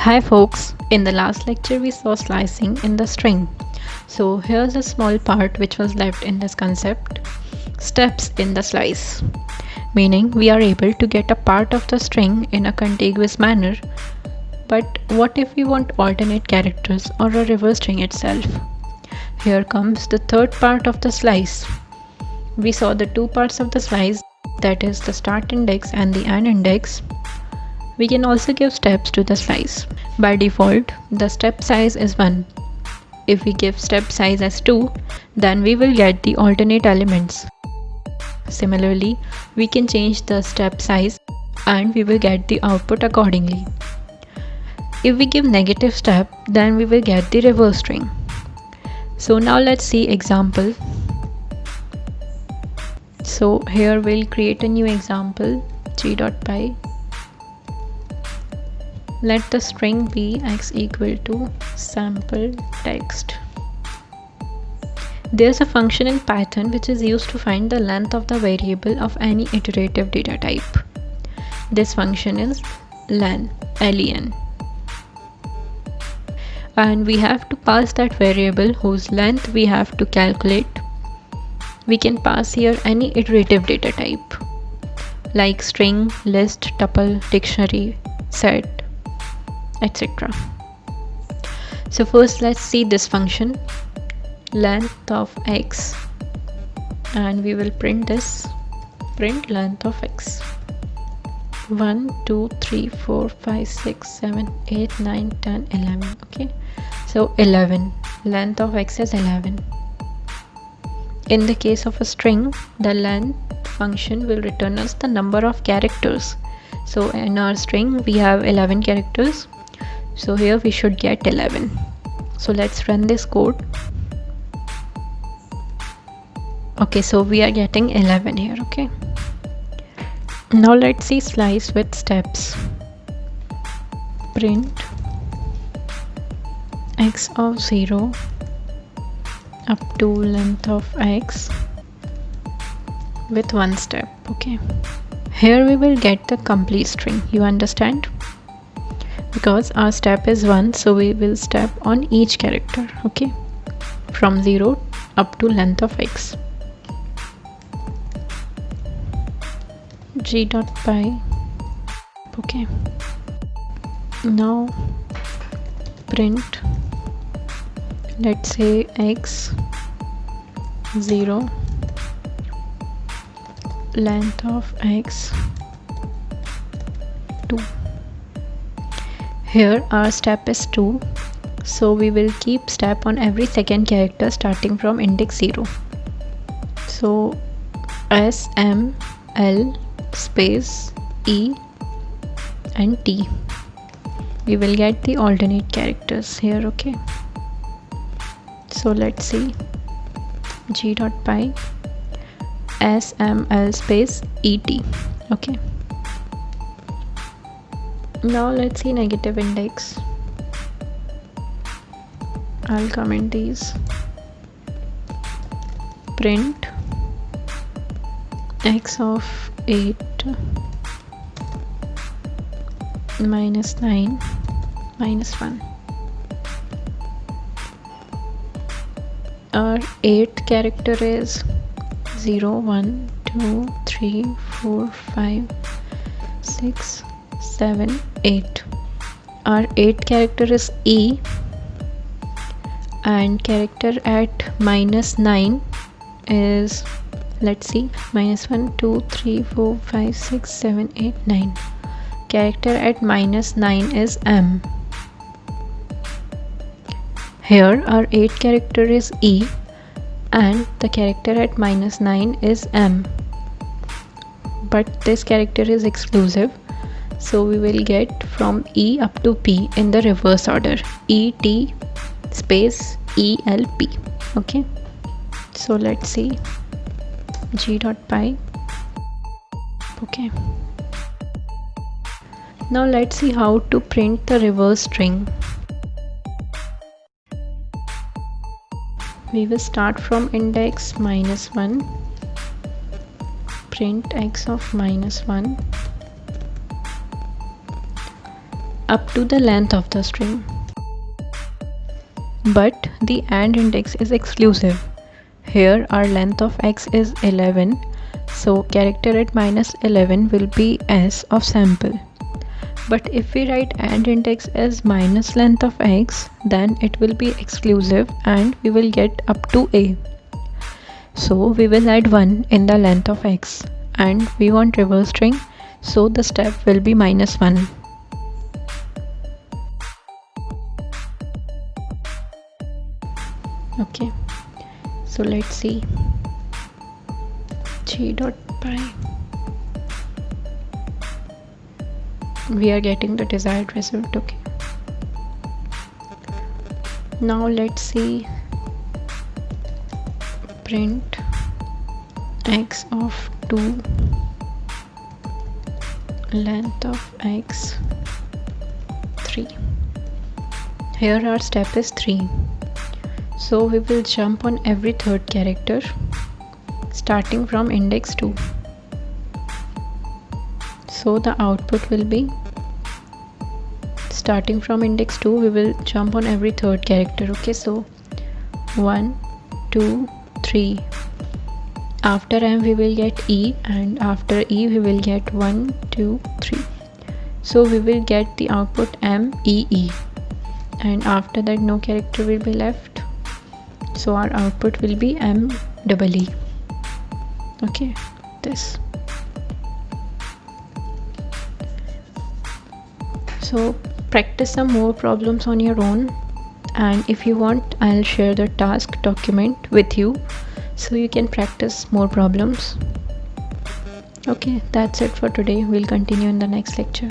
Hi folks, in the last lecture we saw slicing in the string. So here's a small part which was left in this concept. Steps in the slice. Meaning we are able to get a part of the string in a contiguous manner. But what if we want alternate characters or a reverse string itself? Here comes the third part of the slice. We saw the two parts of the slice, that is the start index and the end index. We can also give steps to the slice. By default, the step size is 1. If we give step size as 2, then we will get the alternate elements. Similarly, we can change the step size and we will get the output accordingly. If we give negative step, then we will get the reverse string. So now let's see example. So here we'll create a new example, g.py. Let the string be x equal to sample text. There's a function in Python which is used to find the length of the variable of any iterative data type. This function is len, len. And we have to pass that variable whose length we have to calculate. We can pass here any iterative data type like string, list, tuple, dictionary, set, etc. So first let's see this function length of x, and we will print this, print length of x. 1 2 3 4 5 6 7 8 9 10 11. Okay, so 11, length of x is 11. In the case of a string, the length function will return us the number of characters. So in our string we have 11 characters, so here we should get 11. So let's run this code. Okay, so we are getting 11 here. Okay, now let's see slice with steps. Print x of 0 up to length of x with one step. Okay, here we will get the complete string, you understand? Because our step is 1, so we will step on each character. Okay, from 0 up to length of x. g.py. Okay, now print, let's say x 0 length of x 2. Here our step is 2, so we will keep step on every second character starting from index 0. So S, M, L space E and T. We will get the alternate characters here. Okay, so let's see g.py S, M, L space E, T. Okay, now let's see negative index. I'll comment these. Print x of 8 minus 9 minus 1. Our 8th character is 0 1 2 3 4 5 6 7 8. Our 8th character is E, and character at minus 9 is, let's see, minus 1 2 3 4 5 6 7 8 9. Character at minus 9 is M. Here our 8th character is E and the character at minus 9 is M, but this character is exclusive, so we will get from E up to P in the reverse order, E, T space E, L, P. Okay, so let's see g.py. Okay, now let's see how to print the reverse string. We will start from index minus 1, print x of minus 1, up to the length of the string. But the AND index is exclusive. Here our length of x is 11, so character at -11 will be s of sample. But if we write AND index as minus length of x, then it will be exclusive and we will get up to a. So we will add 1 in the length of x, and we want reverse string, so the step will be -1. Okay, so let's see g.py. We are getting the desired result. Okay, now let's see print x of 2, length of x 3. Here our step is 3, so we will jump on every third character starting from index 2. So the output will be, starting from index 2, we will jump on every third character. Okay, so 1, 2, 3. After M we will get E, and after E we will get 1, 2, 3. So we will get the output M, E, E, and after that no character will be left. So our output will be M, double E. Okay, this. So practice some more problems on your own, and if you want, I'll share the task document with you so you can practice more problems. Okay, that's it for today. We'll continue in the next lecture.